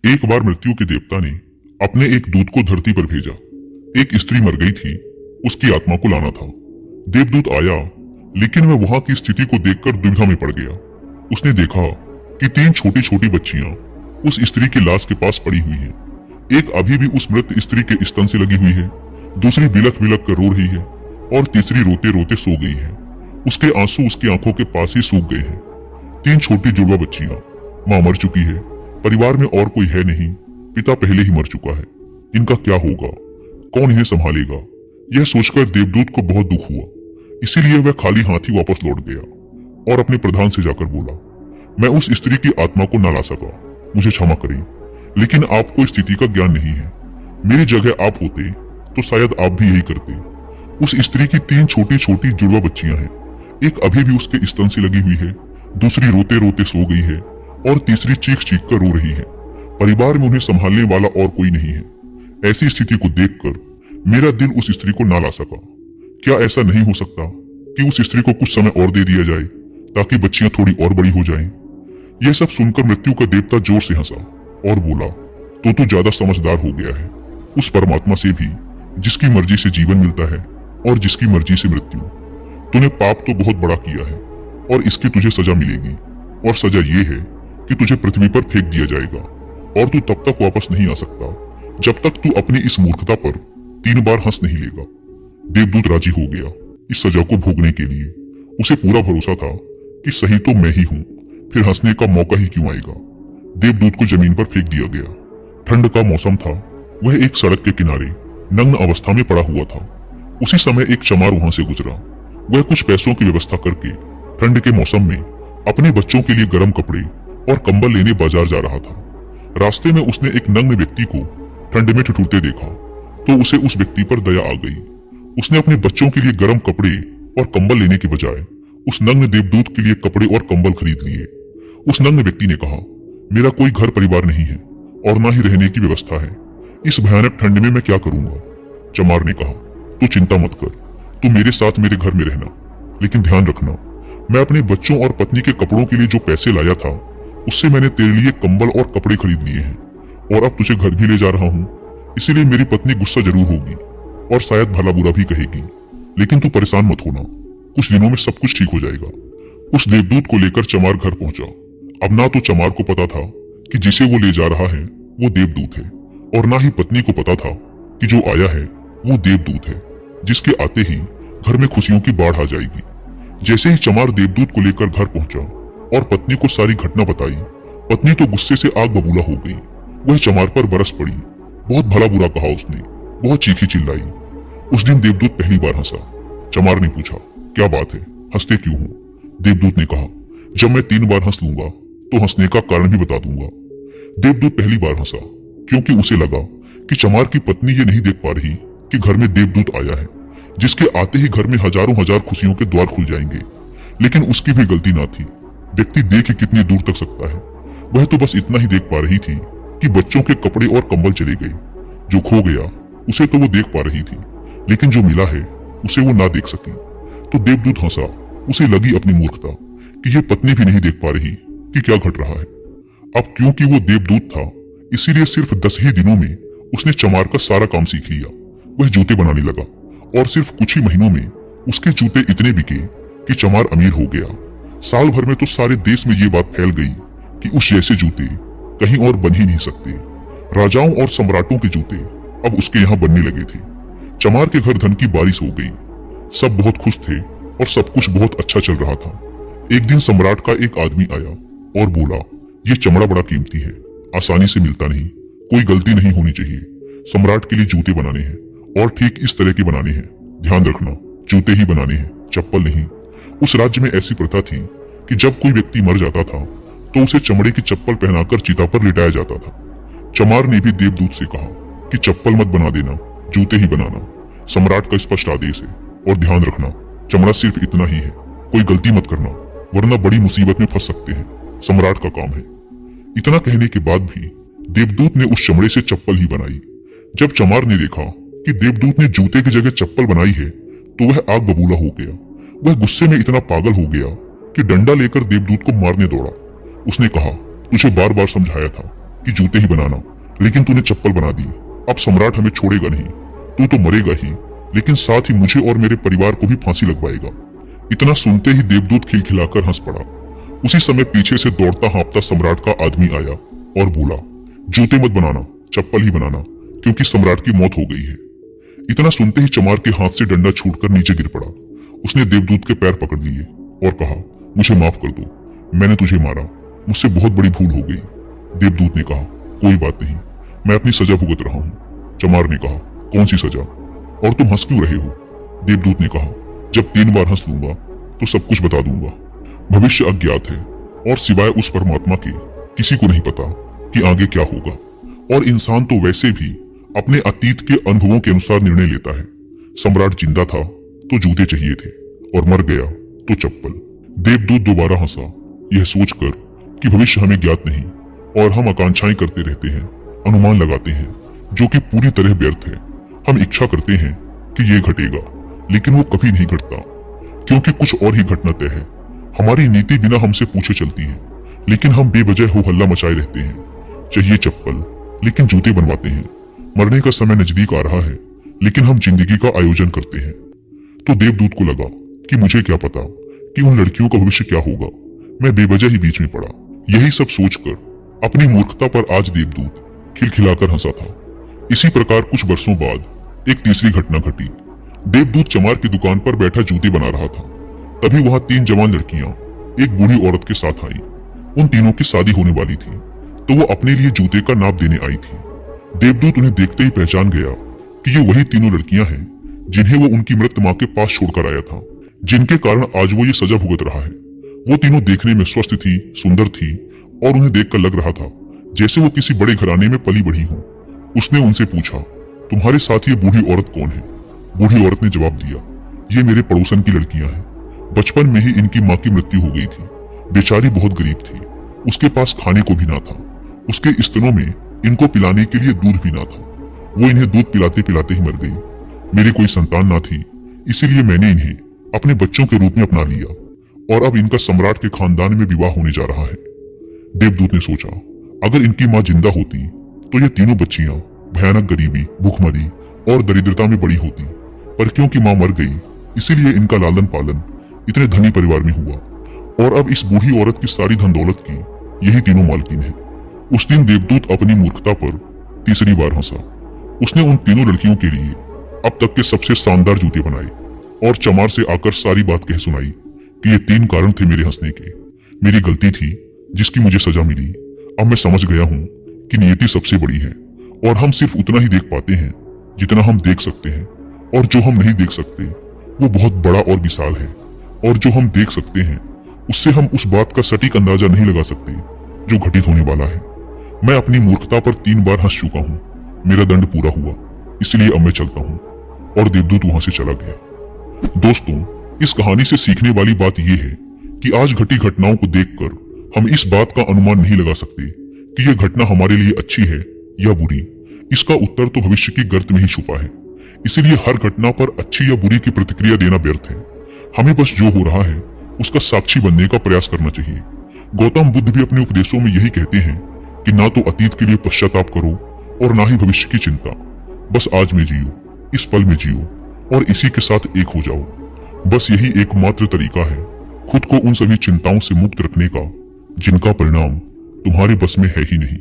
एक बार मृत्यु के देवता ने अपने एक दूत को धरती पर भेजा। एक स्त्री मर गई थी, उसकी आत्मा को लाना था। देवदूत आया, लेकिन वह वहां की स्थिति को देखकर दुविधा में पड़ गया। उसने देखा कि 3 छोटी छोटी बच्चियां उस स्त्री की लाश के पास पड़ी हुई हैं। एक अभी भी उस मृत स्त्री के स्तन से लगी हुई है, दूसरी बिलख बिलख कर रो रही है और तीसरी रोते रोते सो गई है। उसके आंसू उसकी आंखों के पास ही सूख गए हैं। 3 छोटी जुड़वा बच्चियां, मां मर चुकी है, परिवार में और कोई है नहीं, पिता पहले ही मर चुका है। इनका क्या होगा, कौन इन्हें संभालेगा? यह सोचकर देवदूत को बहुत दुख हुआ। इसीलिए वह खाली हाथ ही वापस लौट गया और अपने प्रधान से जाकर बोला, मैं उस स्त्री की आत्मा को न ला सका, मुझे क्षमा करें, लेकिन आपको इस स्थिति का ज्ञान नहीं है। मेरी जगह आप होते तो शायद आप भी यही करते। उस स्त्री की 3 छोटी छोटी जुड़वा बच्चियां हैं, एक अभी भी उसके स्तन से लगी हुई है, दूसरी रोते रोते सो गई है और तीसरी चीख चीख कर रो रही है। परिवार में उन्हें संभालने वाला और कोई नहीं है। ऐसी स्थिति को देखकर मेरा दिल उस स्त्री को ना ला सका। क्या ऐसा नहीं हो सकता कि उस स्त्री को कुछ समय और दे दिया जाए ताकि बच्चियां थोड़ी और बड़ी हो जाएं? यह सब सुनकर मृत्यु का देवता जोर से हंसा और बोला, तो तू ज्यादा समझदार हो गया है। उस परमात्मा से भी जिसकी मर्जी से जीवन मिलता है और जिसकी मर्जी से मृत्यु। तूने पाप तो बहुत बड़ा किया है और इसकी तुझे सजा मिलेगी, और सजा ये है कि तुझे पृथ्वी पर फेंक दिया जाएगा और तू तब तक वापस नहीं आ सकता जब तक तू अपनी इस मूर्खता पर 3 बार हंस नहीं लेगा। देवदूत राजी हो गया इस सजा को भोगने के लिए। उसे पूरा भरोसा था कि सही तो मैं ही हूं, फिर हंसने का मौका ही क्यों आएगा। देवदूत को जमीन पर फेंक दिया गया। ठंड का मौसम था। वह एक सड़क के किनारे नग्न अवस्था में पड़ा हुआ था। उसी समय एक चमार वहां से गुजरा। वह कुछ पैसों की व्यवस्था करके ठंड के मौसम में अपने बच्चों के लिए गर्म कपड़े और कंबल लेने बाजार जा रहा था। रास्ते में उसने एक नग्न व्यक्ति को ठंड में ठिठुरते देखा तो उसे उस व्यक्ति पर दया आ गई। उसने अपने बच्चों के लिए गर्म कपड़े और कंबल लेने के बजाय उस नग्न देवदूत के लिए कपड़े और कंबल खरीद लिए। उस नग्न व्यक्ति ने कहा, मेरा कोई घर परिवार नहीं है और ना ही रहने की व्यवस्था है। इस भयानक ठंड में मैं क्या करूंगा? चमार ने कहा, तू चिंता मत कर, तू मेरे साथ मेरे घर में रहना, लेकिन ध्यान रखना, मैं अपने बच्चों और पत्नी के कपड़ों के लिए जो पैसे लाया था उससे मैंने तेरे लिए कंबल और कपड़े खरीद लिए हैं और अब तुझे घर भी ले जा रहा हूँ। इसीलिए मेरी पत्नी गुस्सा जरूर होगी और शायद भला बुरा भी कहेगी, लेकिन तू परेशान मत होना, कुछ दिनों में सब कुछ ठीक हो जाएगा। उस देवदूत को लेकर चमार घर पहुंचा। अब ना तो चमार को पता था कि जिसे वो ले जा रहा है वो देवदूत है, और ना ही पत्नी को पता था कि जो आया है वो देवदूत है, जिसके आते ही घर में खुशियों की बाढ़ आ जाएगी। जैसे ही चमार देवदूत को लेकर घर पहुंचा और पत्नी को सारी घटना बताई, पत्नी तो गुस्से से आग बबूला हो गई। वह चमार पर बरस पड़ी। बहुत भला बुरा कहा उसने, बहुत चीखी चिल्लाई। उस दिन देवदूत पहली बार हंसा। चमार ने पूछा, क्या बात है, हंसते क्यों हो? देवदूत ने कहा, जब मैं 3 बार हंस लूंगा तो हंसने का कारण भी बता दूंगा। देवदूत पहली बार हंसा क्योंकि उसे लगा कि चमार की पत्नी ये नहीं देख पा रही कि घर में देवदूत आया है, जिसके आते ही घर में हजारों हजार खुशियों के द्वार खुल जाएंगे। लेकिन उसकी भी गलती ना थी। व्यक्ति देख कितनी दूर तक सकता है। वह तो बस इतना ही देख पा रही थी कि बच्चों के कपड़े और कंबल चले गए। जो खो गया उसे तो वो देख पा रही थी, लेकिन जो मिला है उसे वो ना देख सकी। तो देवदूत हंसा। उसे लगी अपनी मूर्खता कि ये पत्नी भी नहीं देख पा रही कि क्या घट रहा है। अब क्योंकि वो देवदूत था, इसीलिए सिर्फ 10 ही दिनों में उसने चमार का सारा काम सीख लिया। वह जूते बनाने लगा और सिर्फ कुछ ही महीनों में उसके जूते इतने बिके कि चमार अमीर हो गया। साल भर में तो सारे देश में ये बात फैल गई कि उस जैसे जूते कहीं और बन ही नहीं सकते। राजाओं और सम्राटों के जूते अब उसके यहाँ बनने लगे थे। चमार के घर धन की बारिश हो गई। सब बहुत खुश थे और सब कुछ बहुत अच्छा चल रहा था। एक दिन सम्राट का एक आदमी आया और बोला, ये चमड़ा बड़ा कीमती है, आसानी से मिलता नहीं, कोई गलती नहीं होनी चाहिए। सम्राट के लिए जूते बनाने हैं और ठीक इस तरह के बनाने हैं। ध्यान रखना, जूते ही बनाने हैं, चप्पल नहीं। उस राज्य में ऐसी प्रथा थी कि जब कोई व्यक्ति मर जाता था तो उसे चमड़े की चप्पल पहनाकर चिता पर लिटाया जाता था। चमार ने भी देवदूत से कहा कि चप्पल मत बना देना, जूते ही बनाना। सम्राट का स्पष्ट आदेश है, और ध्यान रखना, चमड़ा सिर्फ इतना ही है, कोई गलती मत करना, वरना बड़ी मुसीबत में फंस सकते हैं। सम्राट का काम है। इतना कहने के बाद भी देवदूत ने उस चमड़े से चप्पल ही बनाई। जब चमार ने देखा कि देवदूत ने जूते की जगह चप्पल बनाई है तो वह आग बबूला हो गया। वह गुस्से में इतना पागल हो गया कि डंडा लेकर देवदूत को मारने दौड़ा। उसने कहा, तुझे बार बार समझाया था कि जूते ही बनाना, लेकिन तूने चप्पल बना दी। अब सम्राट हमें छोड़ेगा नहीं, तू तो मरेगा ही, लेकिन साथ ही मुझे और मेरे परिवार को भी फांसी लगवाएगा। इतना सुनते ही देवदूत खिलखिलाकर हंस पड़ा। उसी समय पीछे से दौड़ता हाँफता सम्राट का आदमी आया और बोला, जूते मत बनाना, चप्पल ही बनाना, क्योंकि सम्राट की मौत हो गई है। इतना सुनते ही चमार के हाथ से डंडा छूटकर नीचे गिर पड़ा। उसने देवदूत के पैर पकड़ लिए और कहा, मुझे माफ कर दो, मैंने तुझे मारा, मुझसे बहुत बड़ी भूल हो गई। देवदूत ने कहा, कोई बात नहीं, मैं अपनी सजा भुगत रहा हूँ। चमार ने कहा, कौन सी सजा, और तुम हंस क्यों रहे हो? देवदूत ने कहा, जब 3 बार हंस लूंगा तो सब कुछ बता दूंगा। भविष्य अज्ञात है और सिवाय उस परमात्मा के किसी को नहीं पता कि आगे क्या होगा, और इंसान तो वैसे भी अपने अतीत के अनुभवों के अनुसार निर्णय लेता है। सम्राट जिंदा था तो जूते चाहिए थे, और मर गया तो चप्पल। देवदूत दोबारा हंसा, यह सोचकर कि भविष्य हमें ज्ञात नहीं और हम आकांक्षाएं करते रहते हैं, अनुमान लगाते हैं, जो कि पूरी तरह व्यर्थ है। हम इच्छा करते हैं कि ये घटेगा, लेकिन वो कभी नहीं घटता, क्योंकि कुछ और ही घटना तय है। हमारी नीति बिना हमसे पूछे चलती है, लेकिन हम बेवजह हो हल्ला मचाए रहते हैं। चाहिए चप्पल, लेकिन जूते बनवाते हैं। मरने का समय नजदीक आ रहा है, लेकिन हम जिंदगी का आयोजन करते हैं। तो देवदूत को लगा कि मुझे क्या पता कि उन लड़कियों का भविष्य क्या होगा, मैं बेवजह ही बीच में पड़ा। यही सब सोचकर अपनी मूर्खता पर आज देवदूत खिलखिलाकर हंसा था। इसी प्रकार कुछ वर्षों बाद एक तीसरी घटना घटी। देवदूत चमार की दुकान पर बैठा जूते बना रहा था। तभी वहां 3 जवान लड़कियां एक बूढ़ी औरत के साथ आई। उन तीनों की शादी होने वाली थी, तो वो अपने लिए जूते का नाप देने आई थी। देवदूत उन्हें देखते ही पहचान गया कि ये वही तीनों लड़कियां हैं जिन्हें वो उनकी मृत मां के पास छोड़कर आया था, जिनके कारण आज वो ये सजा भुगत रहा है। वो तीनों देखने में स्वस्थ थी, सुंदर थी, और उन्हें देखकर लग रहा था जैसे वो किसी बड़े घराने में पली बढ़ी हों। उसने उनसे पूछा, तुम्हारे साथ ये बूढ़ी औरत कौन है? बूढ़ी औरत ने जवाब दिया, ये मेरे पड़ोसन की लड़कियां हैं। बचपन में ही इनकी माँ की मृत्यु हो गई थी। बेचारी बहुत गरीब थी, उसके पास खाने को भी ना था। उसके स्तनों में इनको पिलाने के लिए दूध भी ना था। वो इन्हें दूध पिलाते पिलाते ही मर गई। मेरी कोई संतान ना थी, इसीलिए मैंने इन्हें अपने बच्चों के रूप में अपना लिया, और अब इनका सम्राट के खानदान में विवाह होने जा रहा है। देवदूत ने सोचा, अगर इनकी माँ जिंदा होती तो ये तीनों बच्चियां भयानक गरीबी, भूखमरी और दरिद्रता में बड़ी होती, पर क्योंकि माँ मर गई, इसीलिए इनका लालन पालन इतने धनी परिवार में हुआ, और अब इस बूढ़ी औरत की सारी धन दौलत की यही तीनों मालकिन है। उस दिन देवदूत अपनी मूर्खता पर तीसरी बार हंसा। उसने उन तीनों लड़कियों के लिए अब तक के सबसे शानदार जूते बनाए, और चमार से आकर सारी बात कह सुनाई कि ये 3 कारण थे मेरे हंसने के। मेरी गलती थी जिसकी मुझे सजा मिली। अब मैं समझ गया हूँ कि नियति सबसे बड़ी है, और हम सिर्फ उतना ही देख पाते हैं जितना हम देख सकते हैं, और जो हम नहीं देख सकते वो बहुत बड़ा और विशाल है, और जो हम देख सकते हैं उससे हम उस बात का सटीक अंदाजा नहीं लगा सकते जो घटित होने वाला है। मैं अपनी मूर्खता पर 3 बार हंस चुका हूँ, मेरा दंड पूरा हुआ, इसलिए अब मैं चलता हूँ। और देवदूत वहां से चला गया। दोस्तों, इस कहानी से सीखने वाली बात यह है कि आज घटी घटनाओं को देखकर हम इस बात का अनुमान नहीं लगा सकते कि यह घटना हमारे लिए अच्छी है या बुरी। इसका उत्तर तो भविष्य की गर्त में ही छुपा है। इसीलिए हर घटना पर अच्छी या बुरी की प्रतिक्रिया देना व्यर्थ है। हमें बस जो हो रहा है उसका साक्षी बनने का प्रयास करना चाहिए। गौतम बुद्ध भी अपने उपदेशों में यही कहते हैं कि ना तो अतीत के लिए पश्चाताप करो और ना ही भविष्य की चिंता। बस आज में जियो, इस पल में जियो, और इसी के साथ एक हो जाओ। बस यही एकमात्र तरीका है खुद को उन सभी चिंताओं से मुक्त रखने का जिनका परिणाम तुम्हारे बस में है ही नहीं।